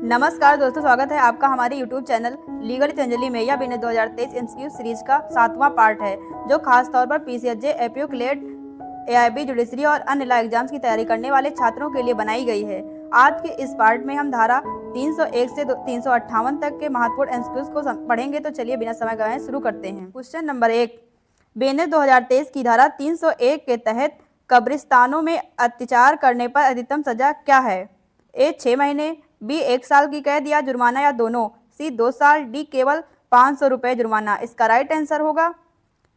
नमस्कार दोस्तों, स्वागत है आपका हमारे YouTube चैनल लीगल अंजलि में। यह बिना 2023 एमसीक्यू सीरीज का 7वां पार्ट है, जो खास तौर पर PCSJ, APO, CLAT, AIB, judiciary और अन्य लॉ एग्जाम्स की तैयारी करने वाले छात्रों के लिए बनाई गई है। आज के इस पार्ट में हम धारा 301 से 358 तक के महत्वपूर्ण एमसीक्यूज को पढ़ेंगे। तो चलिए बिना समय गवाए शुरू करते हैं। क्वेश्चन नंबर 1, बेने 2023 की धारा 301 के तहत कब्रिस्तानों में अत्याचार करने पर अधिकतम सजा क्या है? ए 6 महीने, बी 1 साल की कैद या जुर्माना या दोनों, सी 2 साल, डी केवल 500 रुपये जुर्माना। इसका राइट आंसर होगा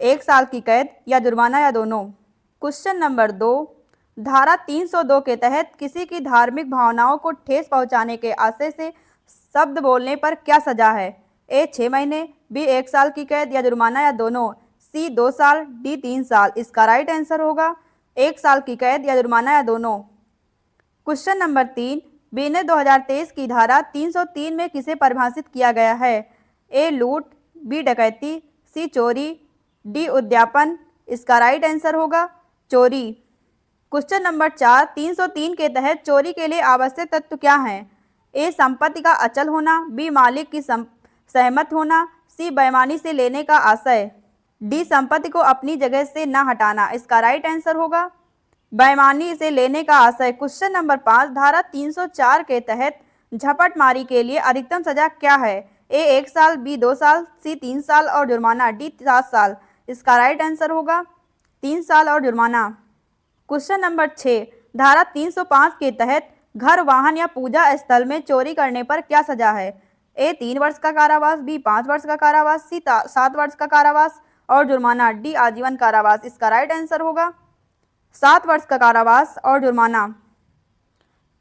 1 साल की कैद या जुर्माना या दोनों। क्वेश्चन नंबर 2, धारा 302 के तहत किसी की धार्मिक भावनाओं को ठेस पहुंचाने के आशय से शब्द बोलने पर क्या सजा है? ए 6 महीने, बी 1 साल की कैद या जुर्माना या दोनों, सी 2 साल, डी 3 साल। इसका राइट आंसर होगा 1 साल की कैद या जुर्माना या दोनों। क्वेश्चन नंबर 3, बेने 2023 की धारा 303 में किसे परिभाषित किया गया है? ए लूट, बी डकैती, सी चोरी, डी उद्यापन। इसका राइट आंसर होगा चोरी। क्वेश्चन नंबर 4, 303 के तहत चोरी के लिए आवश्यक तत्व क्या हैं? ए संपत्ति का अचल होना, बी मालिक की सहमत होना, सी बेईमानी से लेने का आशय, डी संपत्ति को अपनी जगह से न हटाना। इसका राइट आंसर होगा बेईमानी से लेने का आशय। क्वेश्चन नंबर 5, धारा 304 के तहत झपटमारी के लिए अधिकतम सजा क्या है? ए 1 साल, बी 2 साल, सी 3 साल और जुर्माना, डी 7 साल। इसका राइट आंसर होगा 3 साल और जुर्माना। क्वेश्चन नंबर 6, धारा 305 के तहत घर, वाहन या पूजा स्थल में चोरी करने पर क्या सजा है? ए 3 वर्ष का कारावास, बी 5 वर्ष का कारावास, सी 7 वर्ष का कारावास और जुर्माना, डी आजीवन कारावास। इसका राइट आंसर होगा 7 वर्ष का कारावास और जुर्माना।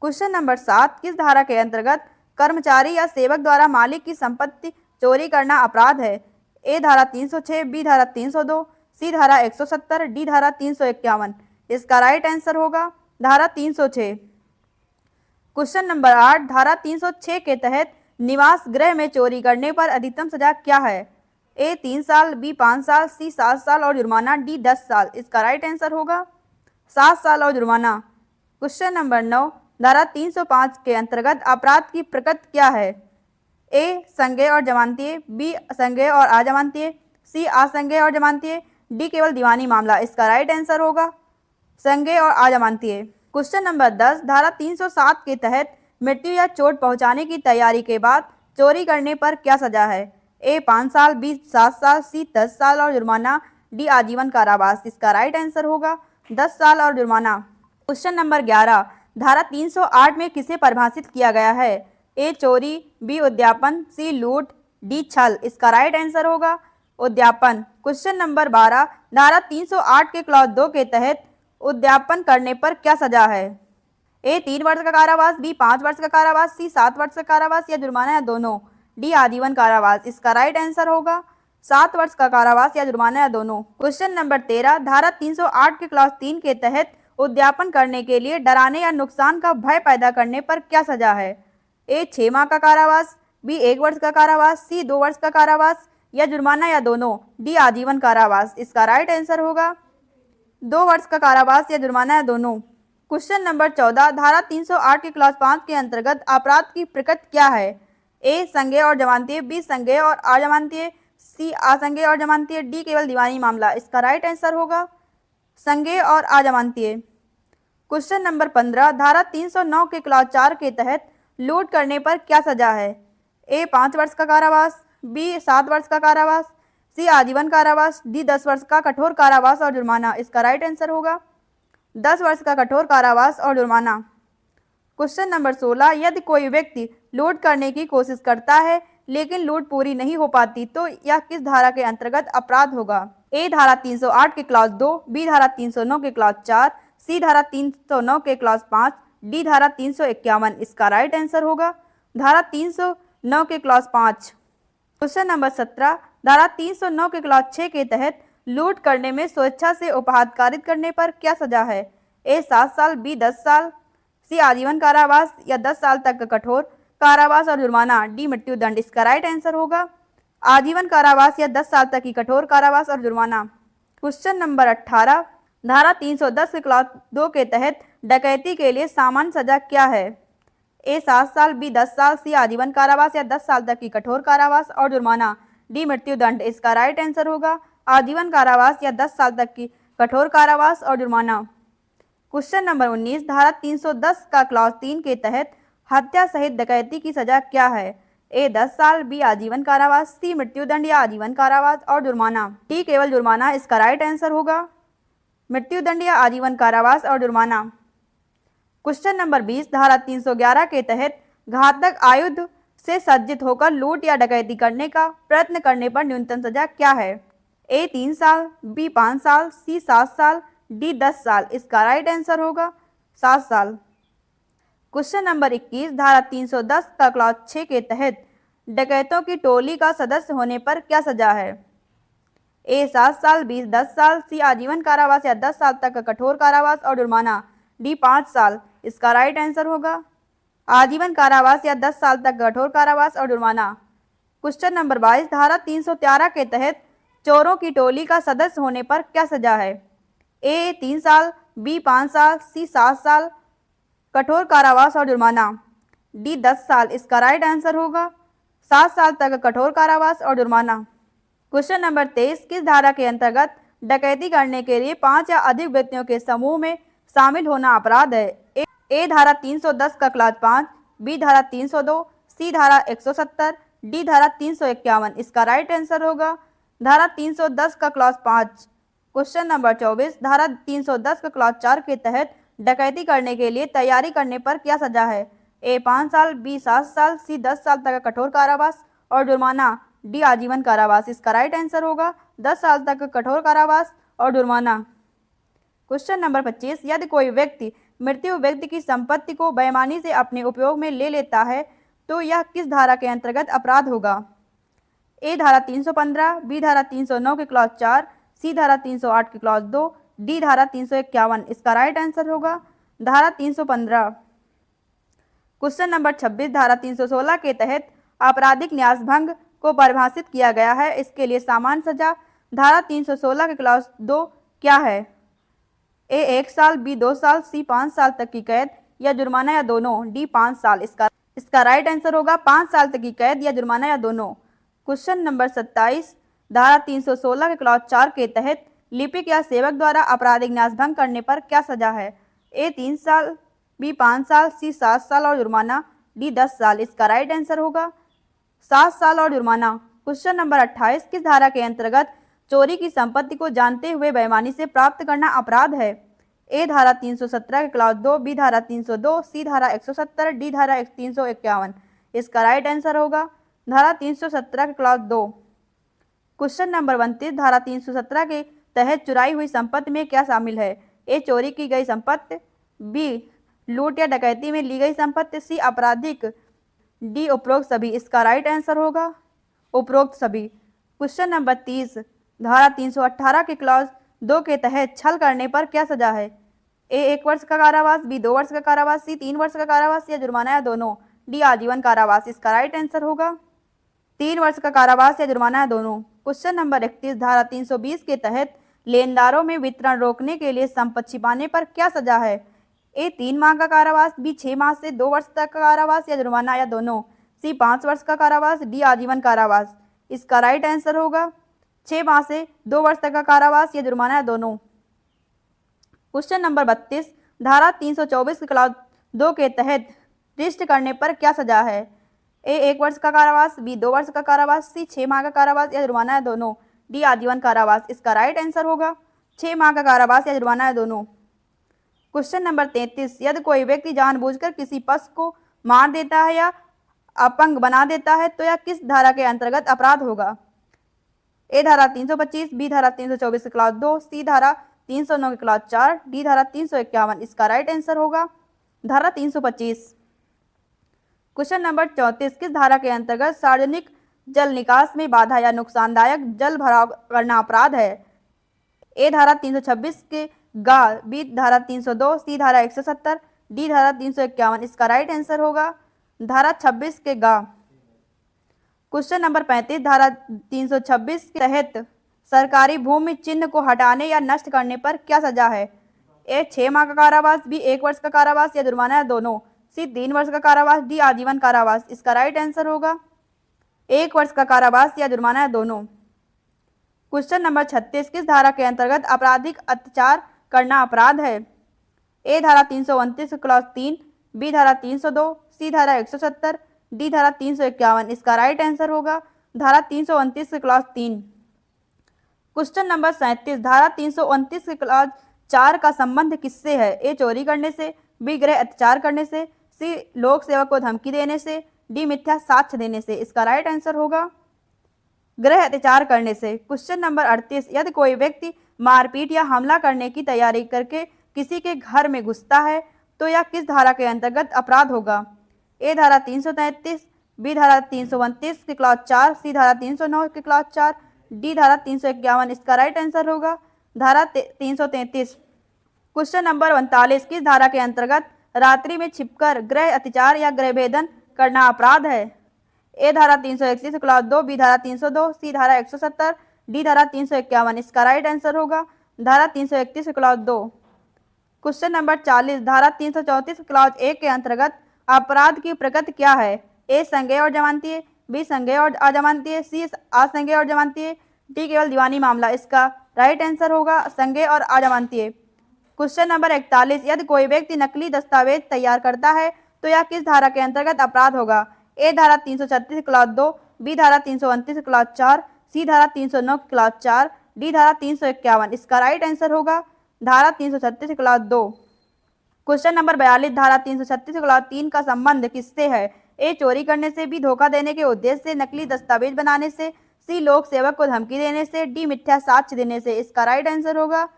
क्वेश्चन नंबर 7, किस धारा के अंतर्गत कर्मचारी या सेवक द्वारा मालिक की संपत्ति चोरी करना अपराध है? ए धारा 306, बी धारा 302, सी धारा 170, डी धारा 351। इसका राइट आंसर होगा धारा 306। क्वेश्चन नंबर 8, धारा 306 के तहत निवास गृह में चोरी करने पर अधिकतम सजा क्या है? ए 3 साल, बी 5 साल, सी 7 साल और जुर्माना, डी 10 साल। इसका राइट आंसर होगा 7 साल और जुर्माना। क्वेश्चन नंबर 9, धारा 305 के अंतर्गत अपराध की प्रकृति क्या है? ए संज्ञेय और जमानतीय, बी संज्ञेय और अजमानतीय, सी असंज्ञेय और जमानतीय, डी केवल दीवानी मामला। इसका राइट आंसर होगा संज्ञेय और अजमानतीय। क्वेश्चन नंबर 10, धारा 307 के तहत मृत्यु या चोट पहुंचाने की तैयारी के बाद चोरी करने पर क्या सजा है? ए 5 साल, बी 7 साल, सी 10 साल और जुर्माना, डी आजीवन कारावास। इसका राइट आंसर होगा 10 साल और जुर्माना। क्वेश्चन नंबर 11, धारा 308 में किसे परिभाषित किया गया है? ए चोरी, बी उद्यापन, सी लूट, डी छल। इसका राइट आंसर होगा उद्यापन। क्वेश्चन नंबर 12, धारा 308 के क्लॉज 2 के तहत उद्यापन करने पर क्या सजा है? ए 3 वर्ष का कारावास, बी 5 वर्ष का कारावास, सी 7 वर्ष का कारावास या जुर्माना या दोनों, डी आजीवन कारावास। इसका राइट आंसर होगा 7 वर्ष का कारावास या जुर्माना या दोनों। क्वेश्चन नंबर 13, धारा 308 के क्लॉज 3 के तहत उद्यापन करने के लिए डराने या नुकसान का भय पैदा करने पर क्या सजा है? ए 6 माह का कारावास, बी 1 वर्ष का कारावास, सी 2 वर्ष का कारावास या जुर्माना या दोनों, डी आजीवन कारावास। इसका राइट आंसर होगा 2 वर्ष का कारावास या जुर्माना या दोनों। क्वेश्चन नंबर 14, धारा 308 के क्लॉज 5 के अंतर्गत अपराध की प्रकृति क्या है? ए संज्ञेय और जमानतीय, बी संज्ञेय और अजमानतीय, सी असंज्ञेय और जमानतीय, डी केवल दीवानी मामला। इसका राइट आंसर होगा संज्ञेय और अजमानतीय। क्वेश्चन नंबर 15, धारा 309 के क्लॉज 4 के तहत लूट करने पर क्या सजा है? ए 5 वर्ष का कारावास, बी 7 वर्ष का कारावास, सी आजीवन कारावास, डी 10 वर्ष का कठोर कारावास और जुर्माना। इसका राइट आंसर होगा 10 वर्ष का कठोर कारावास और जुर्माना। क्वेश्चन नंबर 16, यदि कोई व्यक्ति लूट करने की कोशिश करता है लेकिन लूट पूरी नहीं हो पाती तो यह किस धारा के अंतर्गत अपराध होगा? ए धारा 308 के क्लॉज 2, बी धारा 309 के क्लॉज 4, सी धारा 309 के क्लॉज 5, डी धारा 351। इसका राइट आंसर होगा धारा 309 के क्लॉज 5। क्वेश्चन नंबर 17, धारा 309 के क्लॉज 6 के तहत लूट करने में स्वेच्छा से उपहार कारित करने पर क्या सजा है? ए 7 साल, बी 10 साल, सी आजीवन कारावास या 10 साल तक का कठोर कारावास और जुर्माना, डी मृत्युदंड। इसका राइट आंसर होगा आजीवन कारावास या 10 साल तक की कठोर कारावास और जुर्माना। क्वेश्चन नंबर 18, धारा 310 के क्लॉज 2 के तहत डकैती के लिए सामान्य सजा क्या है? ए 7 साल, बी 10 साल, सी आजीवन कारावास या 10 साल तक की कठोर कारावास और जुर्माना, डी मृत्युदंड। इसका राइट आंसर होगा आजीवन कारावास या 10 साल तक की कठोर कारावास और जुर्माना। क्वेश्चन नंबर 19, धारा 310 का क्लॉज 3 के तहत हत्या सहित डकैती की सजा क्या है? ए 10 साल, बी आजीवन कारावास, सी मृत्युदंड या आजीवन कारावास और जुर्माना, डी केवल जुर्माना। इसका राइट आंसर होगा मृत्युदंड या आजीवन कारावास और जुर्माना। क्वेश्चन नंबर 20, धारा 311 के तहत घातक आयुध से सज्जित होकर लूट या डकैती करने का प्रयत्न करने पर न्यूनतम सजा क्या है? ए 3 साल, बी 5 साल, सी 7 साल, डी 10 साल। इसका राइट आंसर होगा 7 साल। क्वेश्चन नंबर 21, धारा 310 का क्लॉज 6 के तहत डकैतों की टोली का सदस्य होने पर क्या सजा है? ए 7 साल, बी 10 साल, सी आजीवन कारावास या 10 साल तक का कठोर कारावास और जुर्माना, डी 5 साल। इसका राइट आंसर होगा आजीवन कारावास या 10 साल तक कठोर कारावास और जुर्माना। क्वेश्चन नंबर 22, धारा 313 के तहत चोरों की टोली का सदस्य होने पर क्या सजा है? ए 3 साल, बी 5 साल, सी 7 साल कठोर कारावास और जुर्माना, डी 10 साल। इसका राइट आंसर होगा 7 साल तक कठोर कारावास और जुर्माना। क्वेश्चन नंबर 23, किस धारा के अंतर्गत डकैती करने के लिए 5 या अधिक व्यक्तियों के समूह में शामिल होना अपराध है? ए धारा 310 का क्लॉज 5, बी धारा 302, सी धारा 170, डी धारा 351। इसका राइट आंसर होगा धारा 310 का क्लॉज 5। क्वेश्चन नंबर 24, धारा 310 का क्लॉज 4 के तहत डकैती करने के लिए तैयारी करने पर क्या सजा है? ए 5 साल, बी 7 साल, सी 10 साल तक का कठोर कारावास और जुर्माना, डी आजीवन कारावास। इसका राइट आंसर होगा 10 साल तक कठोर कारावास और जुर्माना। क्वेश्चन नंबर 25, यदि कोई व्यक्ति मृत्यु व्यक्ति की संपत्ति को बेईमानी से अपने उपयोग में ले लेता है तो यह किस धारा के अंतर्गत अपराध होगा? ए धारा 315, बी धारा 309 के क्लॉज 4, सी धारा 308 के क्लॉज 2, डी धारा 351। इसका राइट आंसर होगा धारा 315। क्वेश्चन नंबर 26, धारा 316 के तहत आपराधिक न्यासभंग को परिभाषित किया गया है। इसके लिए सामान्य सजा धारा 316 के क्लॉज 2 क्या है? ए 1 साल, बी 2 साल, सी 5 साल तक की कैद या जुर्माना या दोनों, डी 5 साल। इसका राइट आंसर होगा 5 साल तक की कैद या जुर्माना या दोनों। क्वेश्चन नंबर 27, धारा 316 के क्लॉज 4 के तहत लिपिक या सेवक द्वारा आपराधिक न्यासभंग करने पर क्या सजा है? ए 3 साल, बी 5 साल, सी 7 साल और जुर्माना, डी 10 साल। इसका राइट आंसर होगा 7 साल और जुर्माना। क्वेश्चन नंबर 28, किस धारा के अंतर्गत चोरी की संपत्ति को जानते हुए बेईमानी से प्राप्त करना अपराध है? ए धारा 317 के क्लॉज 2, बी धारा 302, सी धारा 170, डी धारा 351। इसका राइट आंसर होगा धारा 317 के क्लॉज 2। क्वेश्चन नंबर 29, धारा 317 के तहत चुराई हुई संपत्ति में क्या शामिल है? ए चोरी की गई संपत्ति, बी लूट या डकैती में ली गई संपत्ति, सी आपराधिक, डी उपरोक्त सभी। इसका राइट आंसर होगा उपरोक्त सभी। क्वेश्चन नंबर 30, धारा 318 के क्लॉज 2 के तहत छल करने पर क्या सजा है? ए 1 वर्ष का कारावास, बी 2 वर्ष का कारावास, सी 3 वर्ष का कारावास या जुर्माना या दोनों, डी आजीवन कारावास। इसका राइट आंसर होगा 3 वर्ष का कारावास या जुर्माना या दोनों। क्वेश्चन नंबर 31, धारा 320 के तहत लेनदारों में वितरण रोकने के लिए संपत्ति छिपाने पर क्या सजा है? ए 3 माह का कारावास, बी 6 माह से 2 वर्ष तक का कारावास या जुर्माना या दोनों, सी 5 वर्ष का कारावास, डी आजीवन कारावास। इसका राइट आंसर होगा 6 माह से 2 वर्ष तक का कारावास या जुर्माना या दोनों। क्वेश्चन नंबर 32, धारा 324 के क्लॉज 2 के तहत रिश्त करने पर क्या सजा है? ए 1 वर्ष का कारावास, बी 2 वर्ष का कारावास, सी 6 माह का कारावास या जुर्माना या दोनों, डी आजीवन कारावास। इसका राइट आंसर होगा 6 माह का कारावास या जुर्माना या दोनों। क्वेश्चन नंबर 33, यदि कोई व्यक्ति जानबूझकर किसी पशु को मार देता है या अपंग बना देता है तो यह किस धारा के अंतर्गत अपराध होगा? ए धारा 325, बी धारा 324 के क्लॉज 2, सी धारा 309 के क्लॉज 4, डी धारा 351। इसका राइट आंसर होगा धारा 325। क्वेश्चन नंबर 34, किस धारा के अंतर्गत सार्वजनिक जल निकास में बाधा या नुकसानदायक जल भराव करना अपराध है? ए धारा 326 के गा, बी धारा 302, सी धारा 170, डी धारा 351। इसका राइट आंसर होगा धारा 26 के गा। क्वेश्चन नंबर 35, धारा 326 के तहत सरकारी भूमि चिन्ह को हटाने या नष्ट करने पर क्या सजा है? ए 6 माह का कारावास, बी 1 वर्ष का कारावास या जुर्माना या दोनों, सी 3 वर्ष का कारावास, डी आजीवन कारावास। इसका राइट आंसर होगा 1 वर्ष का कारावास या जुर्माना है दोनों। क्वेश्चन नंबर 36 किस धारा के अंतर्गत आपराधिक अत्याचार करना अपराध है? ए धारा 329 क्लॉज 3, बी धारा 302, सी धारा 170, डी धारा 351। इसका राइट आंसर होगा धारा 329 क्लॉज 3। क्वेश्चन नंबर 37 धारा 329 क्लॉज 4 का संबंध किससे है? ए चोरी करने से, बी गृह अत्याचार करने से, सी लोक सेवक को धमकी देने से, डी मिथ्या साक्ष्य देने से। इसका राइट आंसर होगा गृह अत्याचार करने से। क्वेश्चन नंबर 38 यदि कोई व्यक्ति मारपीट या हमला करने की तैयारी करके किसी के घर में घुसता है तो यह किस धारा के अंतर्गत अपराध होगा? ए धारा 333, बी धारा 329 की क्लॉज 4, सी धारा 309 की क्लॉज 4, डी धारा 351। इसका राइट आंसर होगा धारा 333। क्वेश्चन नंबर 39 किस धारा के अंतर्गत रात्रि में छिपकर गृह अत्याचार या गृह भेदन करना अपराध है? ए धारा 331 क्लॉज 2, बी धारा 302, सी धारा 170, डी धारा 351। इसका राइट आंसर होगा धारा 331 क्लॉज 2। क्वेश्चन नंबर 40 धारा 334 क्लॉज 1 के अंतर्गत अपराध की प्रकृति क्या है? ए संज्ञेय और जमानतीय, बी संज्ञेय और अजमानतीय, सी असंज्ञेय और जमानतीय, डी केवल दीवानी मामला। इसका राइट आंसर होगा संज्ञेय और अजमानतीय। क्वेश्चन नंबर 41 यदि कोई व्यक्ति नकली दस्तावेज तैयार करता है तो यह किस धारा के अंतर्गत अपराध होगा? ए धारा 336 क्लॉज 2, बी धारा 329 क्लॉज 4, सी धारा 309 क्लॉज 4, डी धारा 351। इसका राइट आंसर होगा धारा 336 क्लॉज 2। क्वेश्चन नंबर 42 धारा 336 क्लॉज 3 का संबंध किससे है? ए चोरी करने से, बी धोखा देने के उद्देश्य से, नकली दस्तावेज बनाने से, सी लोक सेवक को धमकी देने से, डी मिथ्या साक्ष्य देने से। इसका राइट आंसर होगा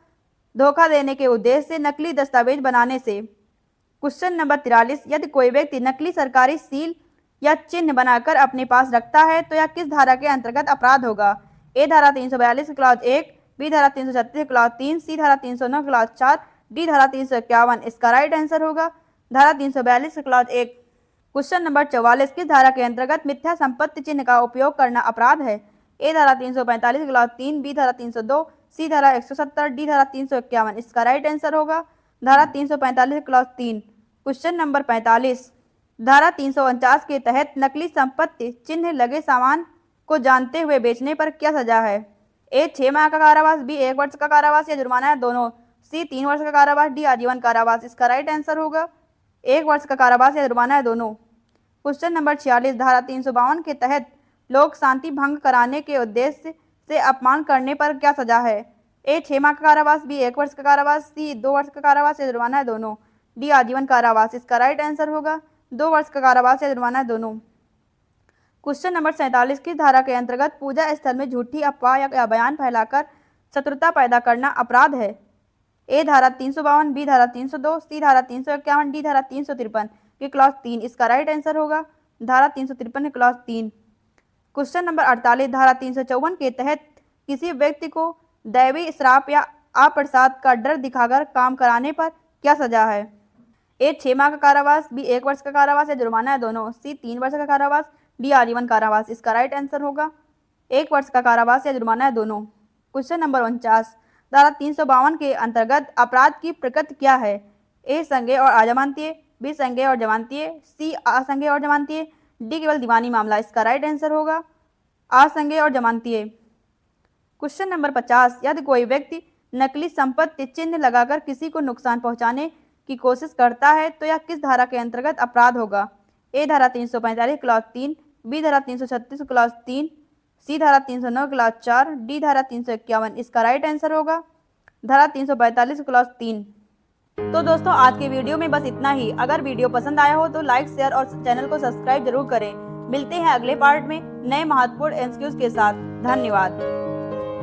धोखा देने के उद्देश्य से, नकली दस्तावेज बनाने से। क्वेश्चन नंबर 43 यदि कोई व्यक्ति नकली सरकारी सील या चिन्ह बनाकर अपने पास रखता है तो यह किस धारा के अंतर्गत अपराध होगा? ए धारा 342 क्लॉज 1, बी धारा 336 क्लॉज 3, सी धारा 309 क्लॉज 4, डी धारा 351। इसका राइट आंसर होगा धारा 342 क्लॉज 1। क्वेश्चन नंबर 44 किस धारा के अंतर्गत मिथ्या संपत्ति चिन्ह का उपयोग करना अपराध है? ए धारा 345 क्लॉज 3, बी धारा 302, सी धारा 170, डी धारा 351। इसका राइट आंसर होगा धारा 345 क्लॉज 3। क्वेश्चन नंबर 45 धारा 349 के तहत नकली संपत्ति चिन्ह लगे सामान को जानते हुए बेचने पर क्या सजा है? ए 6 माह का कारावास, बी 1 वर्ष का कारावास या जुर्माना है दोनों, सी 3 वर्ष का कारावास, डी आजीवन कारावास। इसका राइट आंसर होगा 1 वर्ष का कारावास या जुर्माना है दोनों। क्वेश्चन नंबर 46 धारा 352 के तहत लोक शांति भंग कराने के उद्देश्य से अपमान करने पर क्या सजा है? ए 6 माह का कारावास, बी 1 वर्ष का कारावास, सी 2 वर्ष का कारावास या जुर्माना है दोनों, डी आजीवन कारावास। इसका राइट आंसर होगा 2 वर्ष का कारावास या जुर्माना है दोनों। क्वेश्चन नंबर 47 किस धारा के अंतर्गत पूजा स्थल में झूठी अफवाह या बयान फैलाकर शत्रुता पैदा करना अपराध है? ए धारा 352, बी धारा 302, सी धारा 351, डी धारा 353 की क्लॉज 3। इसका राइट आंसर होगा धारा 353 क्लॉज 3। क्वेश्चन नंबर 48 धारा 354 के तहत किसी व्यक्ति को दैवी श्राप या अप्रसाद का डर दिखाकर काम कराने पर क्या सजा है? ए 6 माह का कारावास, बी 1 वर्ष का कारावास या जुर्माना है दोनों, सी 3 वर्ष का कारावास, डी आजीवन कारावास। इसका राइट आंसर होगा 1 वर्ष का कारावास या जुर्माना है दोनों। क्वेश्चन नंबर 49 धारा 352 के अंतर्गत अपराध की प्रकृति क्या है? ए संज्ञेय और अजमानतीय, बी संज्ञेय और जमानतीय, सी असंज्ञेय और जमानतीय, डी केवल दीवानी मामला। इसका राइट आंसर होगा असंज्ञेय और जमानतीय। क्वेश्चन नंबर 50 यदि कोई व्यक्ति नकली संपत्ति चिन्ह लगाकर किसी को नुकसान पहुंचाने की कोशिश करता है तो यह किस धारा के अंतर्गत अपराध होगा? ए धारा 345 क्लॉज 3, बी धारा 336 क्लॉज 3, सी धारा 309 क्लॉज 4, डी धारा 351। इसका राइट आंसर होगा धारा 345 क्लॉज 3। तो दोस्तों आज के वीडियो में बस इतना ही। अगर वीडियो पसंद आया हो तो लाइक, शेयर और चैनल को सब्सक्राइब जरूर करें। मिलते हैं अगले पार्ट में नए महत्वपूर्ण एमसीक्यूज के साथ। धन्यवाद।